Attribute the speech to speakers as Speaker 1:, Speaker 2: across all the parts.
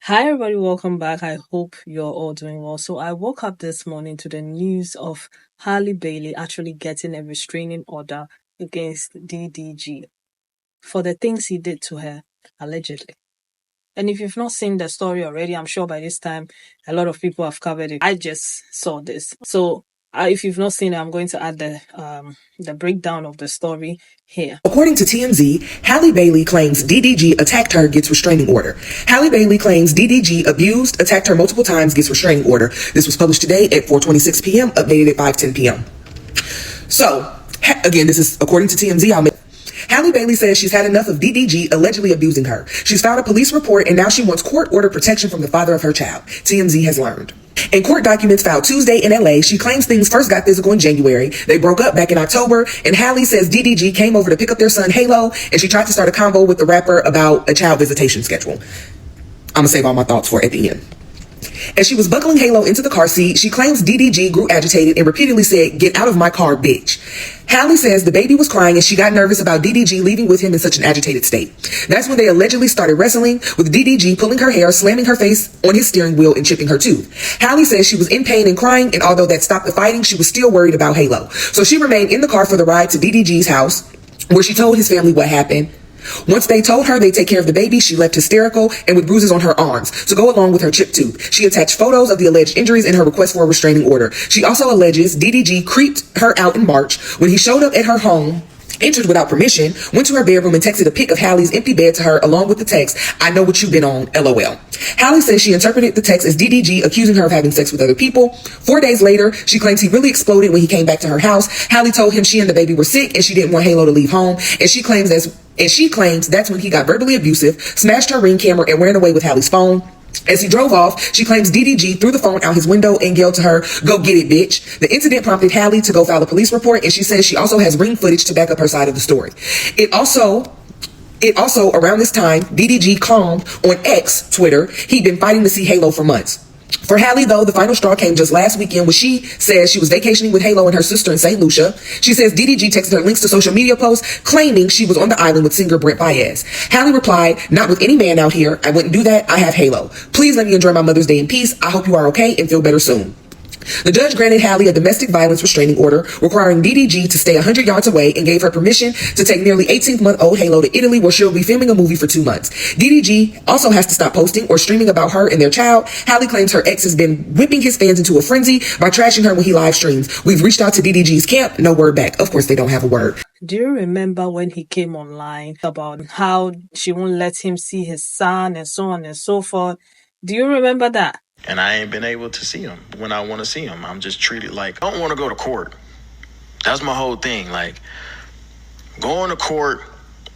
Speaker 1: Hi, everybody, welcome back. I hope you're all doing well. So, I woke up this morning to the news of Halle Bailey actually getting a restraining order against DDG for the things he did to her, allegedly. And if you've not seen the story already, I'm sure by this time a lot of people have covered it. I just saw this. So, if you've not seen it, I'm going to add the breakdown of the story here.
Speaker 2: According to TMZ, Halle Bailey claims DDG attacked her, gets restraining order. Halle Bailey claims DDG abused, attacked her multiple times, gets restraining order. This was published today at 4:26 p.m., updated at 5:10 p.m. So, again, this is according to TMZ. Halle Bailey says she's had enough of DDG allegedly abusing her. She's filed a police report and now she wants court order protection from the father of her child, TMZ has learned. In court documents filed Tuesday in LA, she claims things first got physical in January. They broke up back in October, and Halle says DDG came over to pick up their son Halo, and she tried to start a convo with the rapper about a child visitation schedule. I'm gonna save all my thoughts for at the end. As she was buckling Halo into the car seat, she claims DDG grew agitated and repeatedly said, "Get out of my car, bitch." Halle says the baby was crying and she got nervous about DDG leaving with him in such an agitated state. That's when they allegedly started wrestling, with DDG pulling her hair, slamming her face on his steering wheel, and chipping her tooth. Halle says she was in pain and crying, and although that stopped the fighting, she was still worried about Halo. So she remained in the car for the ride to DDG's house, where she told his family what happened. Once they told her they'd take care of the baby, she left hysterical and with bruises on her arms to go along with her chipped tooth. She attached photos of the alleged injuries in her request for a restraining order. She also alleges DDG creeped her out in March when he showed up at her home, entered without permission, went to her bedroom and texted a pic of Halle's empty bed to her along with the text, "I know what you've been on, LOL." Halle says she interpreted the text as DDG accusing her of having sex with other people. 4 days later, she claims he really exploded when he came back to her house. Halle told him she and the baby were sick and she didn't want Halo to leave home. And she claims that's when he got verbally abusive, smashed her Ring camera, and ran away with Halle's phone. As he drove off, she claims DDG threw the phone out his window and yelled to her, "Go get it, bitch." The incident prompted Halle to go file a police report, and she says she also has Ring footage to back up her side of the story. It also, around this time, DDG calmed on X, Twitter, he'd been fighting to see Halo for months. For Halle, though, the final straw came just last weekend when she says she was vacationing with Halo and her sister in St. Lucia. She says DDG texted her links to social media posts claiming she was on the island with singer Brent Faiyaz. Halle replied, "Not with any man out here. I wouldn't do that. I have Halo. Please let me enjoy my Mother's Day in peace. I hope you are okay and feel better soon." The judge granted Halle a domestic violence restraining order requiring DDG to stay 100 yards away and gave her permission to take nearly 18-month-old Halo to Italy, where she'll be filming a movie for 2 months. DDG also has to stop posting or streaming about her and their child. Halle claims her ex has been whipping his fans into a frenzy by trashing her when he live streams. We've reached out to DDG's camp, no word back. Of course, they don't have a word.
Speaker 1: Do you remember when he came online about how she won't let him see his son and so on and so forth? Do you remember that?
Speaker 3: And I ain't been able to see him when I want to see him. I'm just treated like I don't want to go to court. That's my whole thing. Like, going to court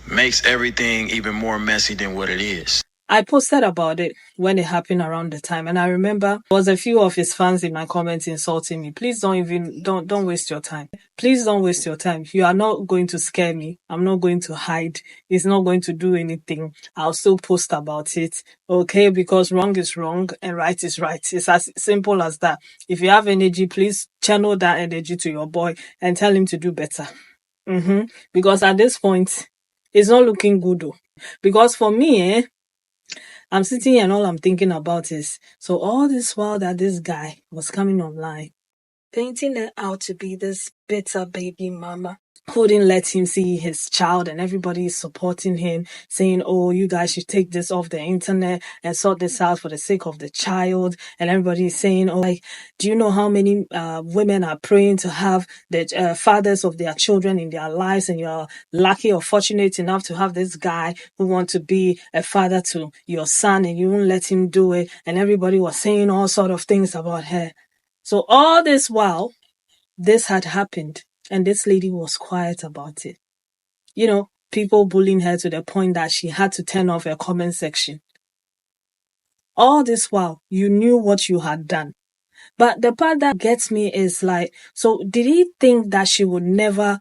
Speaker 3: makes everything even more messy than what it is.
Speaker 1: I posted about it when it happened around the time, and I remember there was a few of his fans in my comments insulting me. Please don't waste your time. Please don't waste your time. You are not going to scare me. I'm not going to hide. It's not going to do anything. I'll still post about it. Okay, because wrong is wrong and right is right. It's as simple as that. If you have energy, please channel that energy to your boy and tell him to do better. Because at this point, it's not looking good though. Because for me, I'm sitting here and all I'm thinking about is, so all this while that this guy was coming online, painting her out to be this bitter baby mama who didn't let him see his child, and everybody is supporting him, saying, "Oh, you guys should take this off the internet and sort this out for the sake of the child." And everybody is saying, "Oh, like, do you know how many women are praying to have the fathers of their children in their lives, and you're lucky or fortunate enough to have this guy who wants to be a father to your son, and you won't let him do it." And everybody was saying all sort of things about her. So all this while, this had happened, and this lady was quiet about it. You know, people bullying her to the point that she had to turn off her comment section. All this while, you knew what you had done. But the part that gets me is like, so did he think that she would never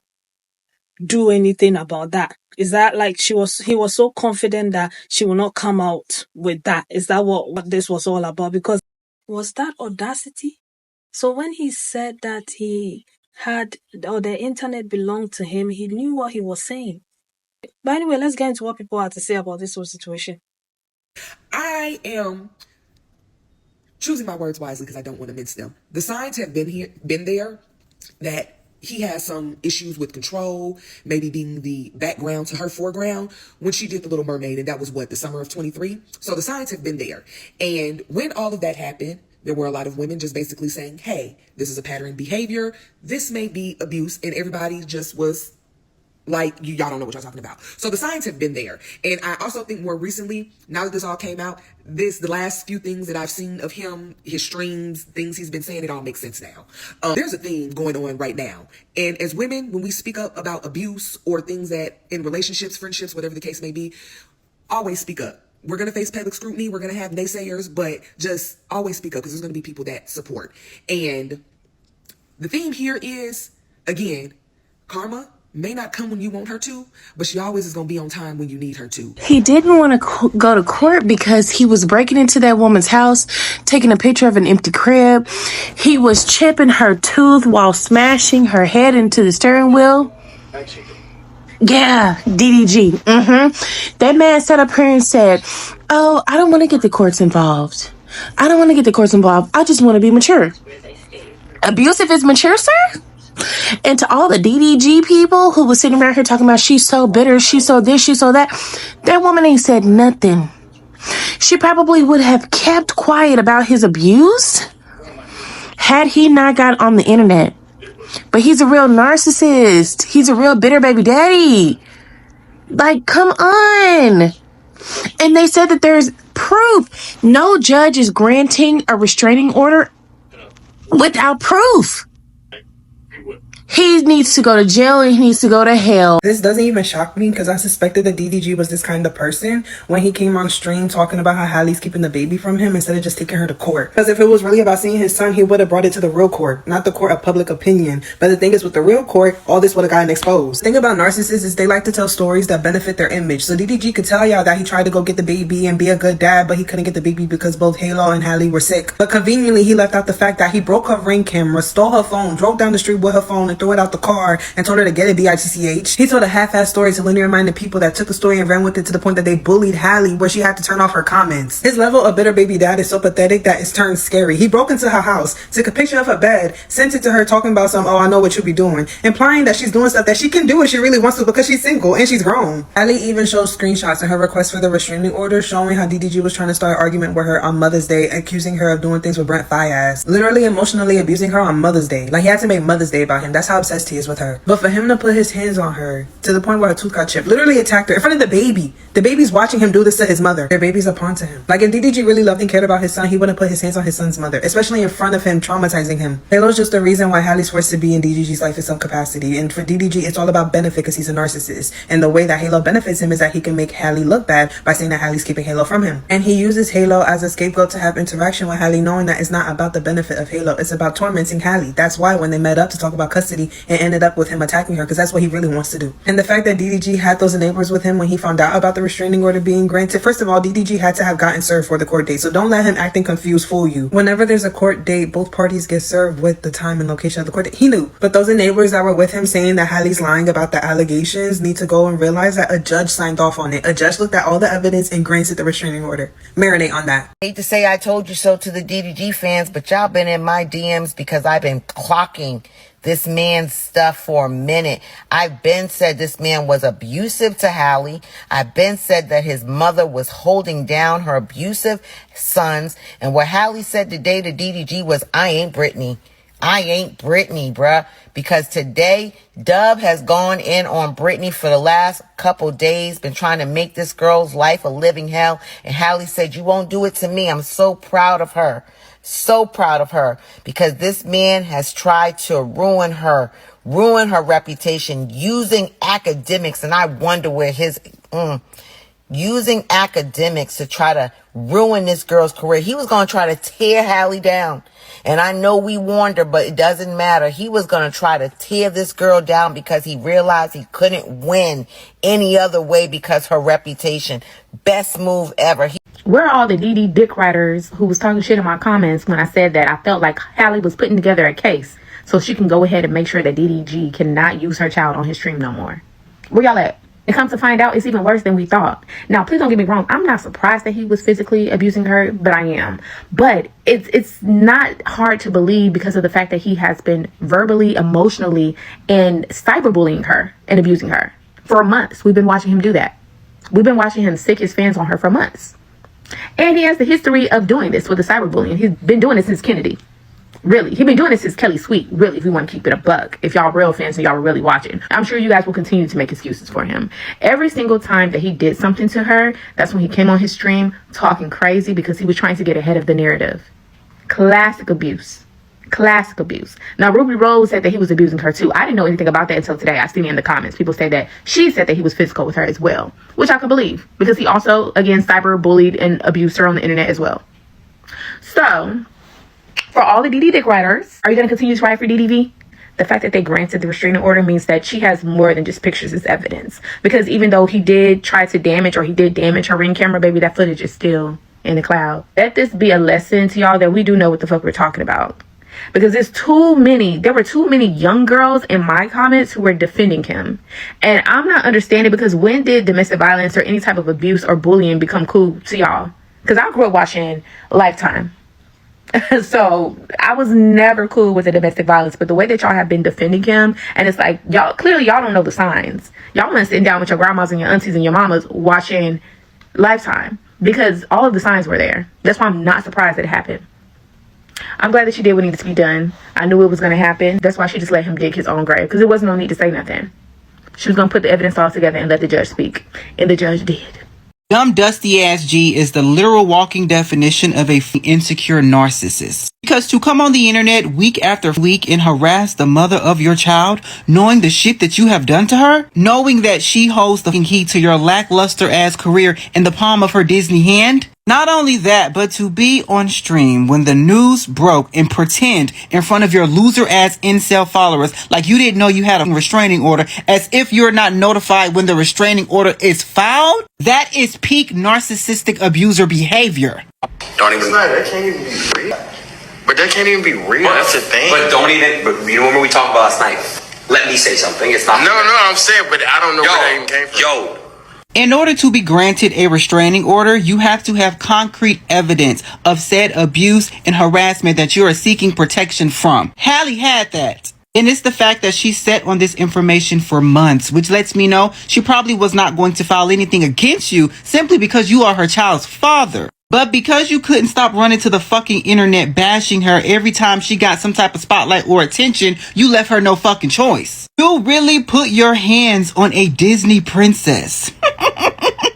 Speaker 1: do anything about that? Is that like he was so confident that she will not come out with that? Is that what this was all about? Because was that audacity? So when he said that he had, or the internet belonged to him, he knew what he was saying. But anyway, let's get into what people had to say about this whole situation.
Speaker 2: I am choosing my words wisely because I don't want to mince them. The signs have been there that he has some issues with control, maybe being the background to her foreground when she did The Little Mermaid, and that was what, the summer of 23? So the signs have been there. And when all of that happened, there were a lot of women just basically saying, hey, this is a pattern behavior, this may be abuse, and everybody just was like, y'all don't know what y'all talking about. So the signs have been there. And I also think more recently, now that this all came out, the last few things that I've seen of him, his streams, things he's been saying, it all makes sense now. There's a theme going on right now. And as women, when we speak up about abuse or things that in relationships, friendships, whatever the case may be, always speak up. We're going to face public scrutiny. We're going to have naysayers, but just always speak up because there's going to be people that support. And the theme here is, again, karma may not come when you want her to, but she always is going to be on time when you need her to.
Speaker 4: He didn't want to go to court because he was breaking into that woman's house, taking a picture of an empty crib. He was chipping her tooth while smashing her head into the steering wheel. Yeah, DDG. That man sat up here and said, oh, I don't want to get the courts involved. I don't want to get the courts involved. I just want to be mature. Abusive is mature, sir? And to all the DDG people who was sitting around here talking about she's so bitter, she's so this, she's so that, that woman ain't said nothing. She probably would have kept quiet about his abuse had he not got on the internet. But he's a real narcissist. He's a real bitter baby daddy. Like, come on. And they said that there's proof. No judge is granting a restraining order without proof. He needs to go to jail and he needs to go to hell.
Speaker 5: This doesn't even shock me because I suspected that DDG was this kind of person when he came on stream talking about how Halle's keeping the baby from him instead of just taking her to court. Because if it was really about seeing his son, he would have brought it to the real court, not the court of public opinion. But the thing is, with the real court, all this would have gotten exposed. The thing about narcissists is they like to tell stories that benefit their image. So DDG could tell y'all that he tried to go get the baby and be a good dad, but he couldn't get the baby because both Halo and Halle were sick. But conveniently, he left out the fact that he broke her Ring camera, stole her phone, drove down the street with her phone, and threw it out the car and told her to get it BITCH. He told a half-assed story to linear minded people that took the story and ran with it to the point that they bullied Halle where she had to turn off her comments. His level of bitter baby dad is so pathetic that it's turned scary. He broke into her house, took a picture of her bed, sent it to her talking about some, oh, I know what you'll be doing, implying that she's doing stuff that she can do if she really wants to because she's single and she's grown. Halle even shows screenshots in her request for the restraining order showing how DDG was trying to start an argument with her on Mother's Day, accusing her of doing things with Brent Fayez. Literally emotionally abusing her on Mother's Day. Like, he had to make Mother's Day about him. That's how obsessed he is with her. But for him to put his hands on her to the point where her tooth got chipped, literally attacked her in front of the baby. The baby's watching him do this to his mother. Their baby's a pawn to him. Like, if DDG really loved and cared about his son, he wouldn't put his hands on his son's mother, especially in front of him, traumatizing him. Halo's just the reason why Halle's forced to be in DDG's life in some capacity. And for DDG, it's all about benefit because he's a narcissist. And the way that Halo benefits him is that he can make Halle look bad by saying that Halle's keeping Halo from him. And he uses Halo as a scapegoat to have interaction with Halle, knowing that it's not about the benefit of Halo. It's about tormenting Halle. That's why when they met up to talk about custody, it ended up with him attacking her because that's what he really wants to do. And the fact that DDG had those enablers with him when he found out about the restraining order being granted, first of all, DDG had to have gotten served for the court date, so don't let him acting confused fool you. Whenever there's a court date, both parties get served with the time and location of the court date. He knew. But those enablers that were with him saying that Halle's lying about the allegations need to go and realize that a judge signed off on it. A judge looked at all the evidence and granted the restraining order. Marinate on that.
Speaker 6: I hate to say I told you so to the DDG fans, but y'all been in my DMs because I've been clocking this man's stuff for a minute. I've been said this man was abusive to Halle. I've been said that his mother was holding down her abusive sons. And what Halle said today to DDG was, I ain't Britney. I ain't Britney, bruh. Because today, Dub has gone in on Britney for the last couple days, been trying to make this girl's life a living hell. And Halle said, you won't do it to me. I'm so proud of her. So proud of her because this man has tried to ruin her reputation using academics. And I wonder where his, using academics to try to ruin this girl's career. He was going to try to tear Halle down. And I know we warned her, but it doesn't matter. He was going to try to tear this girl down because he realized he couldn't win any other way because her reputation. Best move ever.
Speaker 7: Where are all the DD dick writers who was talking shit in my comments when I said that I felt like Halle was putting together a case so she can go ahead and make sure that DDG cannot use her child on his stream no more? Where y'all at? And come to find out, it's even worse than we thought. Now, please don't get me wrong. I'm not surprised that he was physically abusing her, but I am. But it's not hard to believe because of the fact that he has been verbally, emotionally, and cyberbullying her and abusing her for months. We've been watching him do that. We've been watching him sick his fans on her for months. And he has the history of doing this with the cyberbullying. He's been doing it since Kennedy. Really, he's been doing this since Kelly Sweet, really, if we want to keep it a buck. If y'all real fans and y'all were really watching. I'm sure you guys will continue to make excuses for him. Every single time that he did something to her, that's when he came on his stream talking crazy because he was trying to get ahead of the narrative. Classic abuse. Classic abuse. Now, Ruby Rose said that he was abusing her too. I didn't know anything about that until today. I seen it in the comments. People say that she said that he was physical with her as well, which I can believe because he also, again, cyber bullied and abused her on the internet as well. So, for all the DD dick writers, are you going to continue to write for DDV? The fact that they granted the restraining order means that she has more than just pictures as evidence. Because even though he did try to damage or he did damage her Ring camera, baby, that footage is still in the cloud. Let this be a lesson to y'all that we do know what the fuck we're talking about. Because there were too many young girls in my comments who were defending him. And I'm not understanding because when did domestic violence or any type of abuse or bullying become cool to y'all? Because I grew up watching Lifetime. So I was never cool with the domestic violence, but the way that y'all have been defending him, and it's like y'all don't know the signs. Y'all want to sit down with your grandmas and your aunties and your mamas watching Lifetime because all of the signs were there. That's why I'm not surprised that it happened. I'm glad that she did what needed to be done. I knew it was going to happen. That's why she just let him dig his own grave because there was no need to say nothing. She was going to put the evidence all together and let the judge speak, and the judge did.
Speaker 8: Dumb dusty ass G is the literal walking definition of a insecure narcissist. Because to come on the internet week after week and harass the mother of your child, knowing the shit that you have done to her, knowing that she holds the key to your lackluster ass career in the palm of her Disney hand. Not only that, but to be on stream when the news broke and pretend in front of your loser ass incel followers like you didn't know you had a restraining order as if you're not notified when the restraining order is filed. That is peak narcissistic abuser behavior.
Speaker 3: That can't even be real. But that can't even be real. That's the thing.
Speaker 9: But you remember we talked about last night? Let me say something. It's not.
Speaker 3: No, I'm saying, but I don't know where that even came from.
Speaker 8: In order to be granted a restraining order, you have to have concrete evidence of said abuse and harassment that you are seeking protection from. Halle had that. And it's the fact that she sat on this information for months, which lets me know she probably was not going to file anything against you simply because you are her child's father. But because you couldn't stop running to the fucking internet bashing her every time she got some type of spotlight or attention, you left her no fucking choice. You really put your hands on a Disney princess.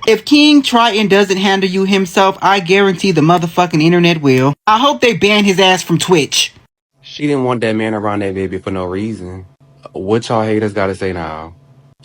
Speaker 8: If King Triton doesn't handle you himself, I guarantee the motherfucking internet will. I hope they ban his ass from Twitch.
Speaker 10: She didn't want that man around that baby for no reason. What y'all haters gotta say now?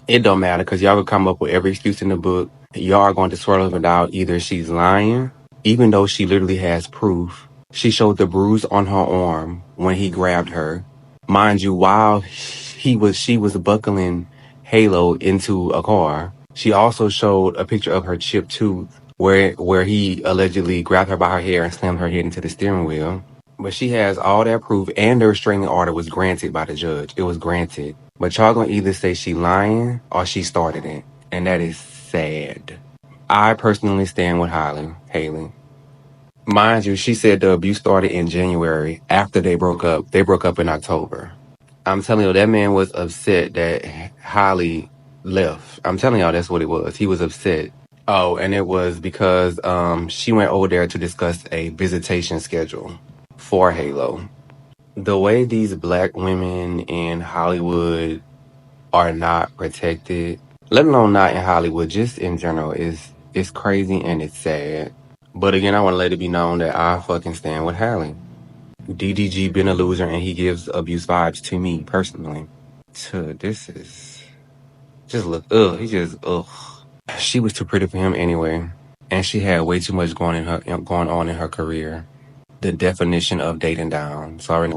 Speaker 10: It don't matter because y'all will come up with every excuse in the book. Y'all are going to swirl it out. Either she's lying, even though she literally has proof. She showed the bruise on her arm when he grabbed her. Mind you, while she was buckling Halo into a car. She also showed a picture of her chipped tooth where he allegedly grabbed her by her hair and slammed her head into the steering wheel. But she has all that proof, and the restraining order was granted by the judge. It was granted. But y'all gonna either say she lying or she started it. And that is sad. I personally stand with Halle. Mind you, she said the abuse started in January after they broke up. They broke up in October. I'm telling you, that man was upset that Halle left. I'm telling y'all that's what it was. He was upset. Oh, and it was because she went over there to discuss a visitation schedule for Halo. The way these black women in Hollywood are not protected, let alone not in Hollywood, just in general, is crazy and it's sad. But again, I want to let it be known that I fucking stand with Halle. DDG been a loser and he gives abuse vibes to me personally. This is just look, he just, She was too pretty for him anyway. And she had way too much going on in her career. The definition of dating down. Sorry.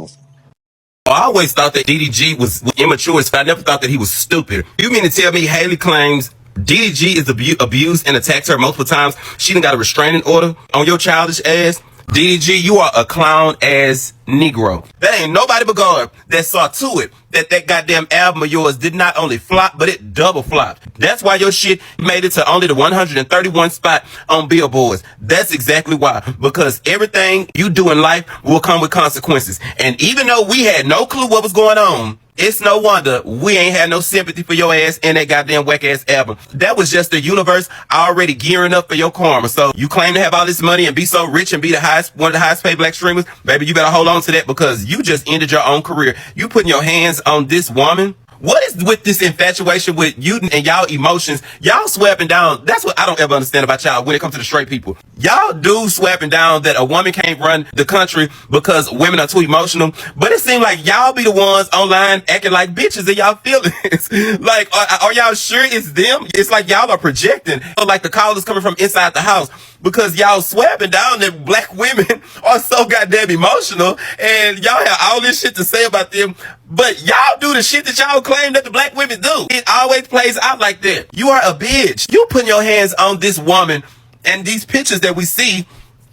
Speaker 11: I always thought that DDG was immature as fuck. I never thought that he was stupid. You mean to tell me Halle claims DDG is abused and attacks her multiple times? She done got a restraining order on your childish ass? DDG, you are a clown ass Negro. That ain't nobody but God that saw to it that goddamn album of yours did not only flop, but it double flopped. That's why your shit made it to only the 131 spot on Billboards. That's exactly why. Because everything you do in life will come with consequences. And even though we had no clue what was going on, it's no wonder we ain't had no sympathy for your ass in that goddamn whack ass album. That was just the universe already gearing up for your karma. So you claim to have all this money and be so rich and be one of the highest paid black streamers, baby, you better hold on to that because you just ended your own career. You putting your hands on this woman. What is with this infatuation with you and y'all emotions? Y'all swapping down. That's what I don't ever understand about y'all when it comes to the straight people. Y'all do swapping down that a woman can't run the country because women are too emotional. But it seems like y'all be the ones online acting like bitches in y'all feelings. Like, are y'all sure it's them? It's like y'all are projecting. Like the call is coming from inside the house because y'all swapping down that black women are so goddamn emotional and y'all have all this shit to say about them. But y'all do the shit that y'all claim that the black women do. It always plays out like that. You are a bitch. You putting your hands on this woman and these pictures that we see,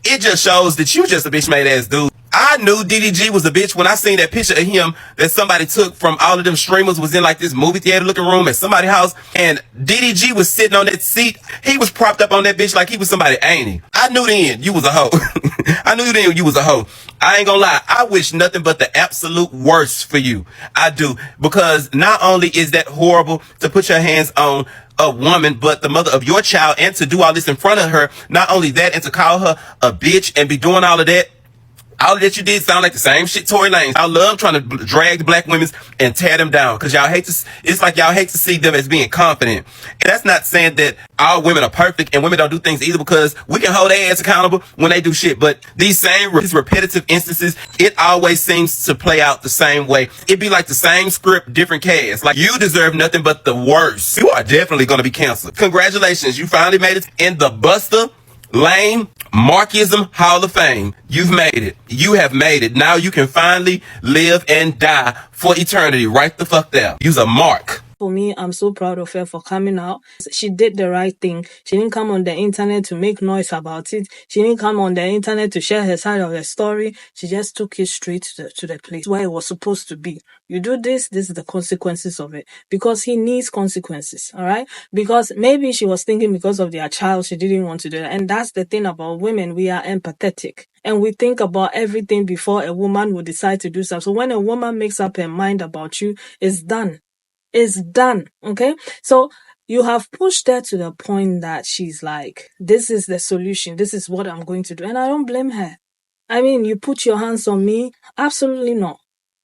Speaker 11: it just shows that you just a bitch made ass dude. I knew DDG was a bitch when I seen that picture of him that somebody took from all of them streamers was in like this movie theater looking room at somebody's house and DDG was sitting on that seat. He was propped up on that bitch like he was somebody, ain't he? I knew then you was a hoe. I knew then you was a hoe. I ain't gonna lie. I wish nothing but the absolute worst for you. I do. Because not only is that horrible to put your hands on a woman, but the mother of your child and to do all this in front of her, not only that, and to call her a bitch and be doing all of that. All that you did sound like the same shit Tory Lanez. I love trying to drag the black women and tear them down because y'all hate to, it's like y'all hate to see them as being confident. And that's not saying that all women are perfect and women don't do things either because we can hold their ass accountable when they do shit. But these repetitive instances, it always seems to play out the same way. It'd be like the same script, different cast. Like you deserve nothing but the worst. You are definitely going to be canceled. Congratulations. You finally made it in the Buster Lane Markism Hall of Fame. You've made it. You have made it. Now you can finally live and die for eternity right the fuck there. Use a mark.
Speaker 1: For me, I'm so proud of her for coming out. She did the right thing. She didn't come on the internet to make noise about it. She didn't come on the internet to share her side of the story. She just took it straight to the place where it was supposed to be. You do this is the consequences of it. Because he needs consequences, all right? Because maybe she was thinking because of their child, she didn't want to do that. And that's the thing about women. We are empathetic. And we think about everything before a woman will decide to do something. So when a woman makes up her mind about you, it's done. It's done, okay? So you have pushed her to the point that she's like, this is the solution. This is what I'm going to do. And I don't blame her. I mean, you put your hands on me? Absolutely not.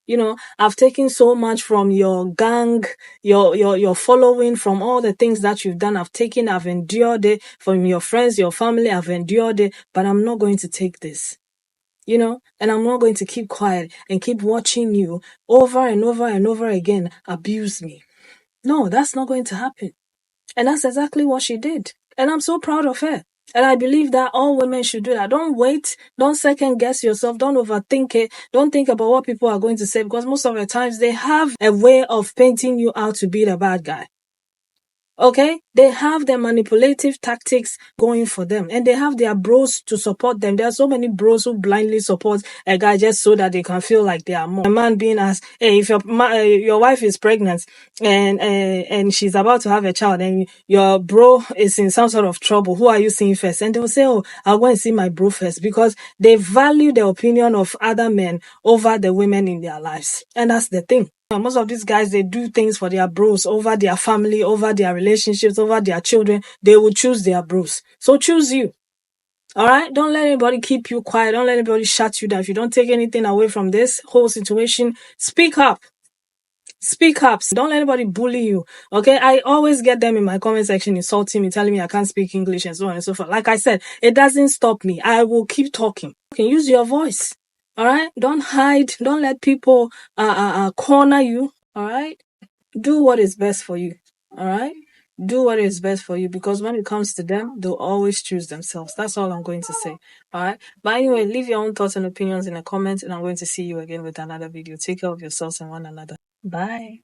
Speaker 1: You know, I've taken so much from your gang, your following, from all the things that you've done. I've endured it from your friends, your family. I've endured it, but I'm not going to take this. You know, and I'm not going to keep quiet and keep watching you over and over and over again abuse me. No, that's not going to happen. And that's exactly what she did. And I'm so proud of her. And I believe that all women should do that. Don't wait. Don't second guess yourself. Don't overthink it. Don't think about what people are going to say because most of the times they have a way of painting you out to be the bad guy. Okay? They have their manipulative tactics going for them. And they have their bros to support them. There are so many bros who blindly support a guy just so that they can feel like they are more. A man being asked, hey, if your wife is pregnant and she's about to have a child and your bro is in some sort of trouble, who are you seeing first? And they'll say, oh, I'll go and see my bro first because they value the opinion of other men over the women in their lives. And that's the thing. Most of these guys, they do things for their bros over their family, over their relationships, over their children. They will choose their bros. So choose you. All right? Don't let anybody keep you quiet. Don't let anybody shut you down. If you don't take anything away from this whole situation, speak up. Speak up. Don't let anybody bully you. Okay? I always get them in my comment section insulting me, telling me I can't speak English and so on and so forth. Like I said, it doesn't stop me. I will keep talking. You can use your voice. All right? Don't hide. Don't let people corner you. All right? Do what is best for you. All right? Do what is best for you because when it comes to them, they'll always choose themselves. That's all I'm going to say. All right? But anyway, leave your own thoughts and opinions in the comments and I'm going to see you again with another video. Take care of yourselves and one another. Bye.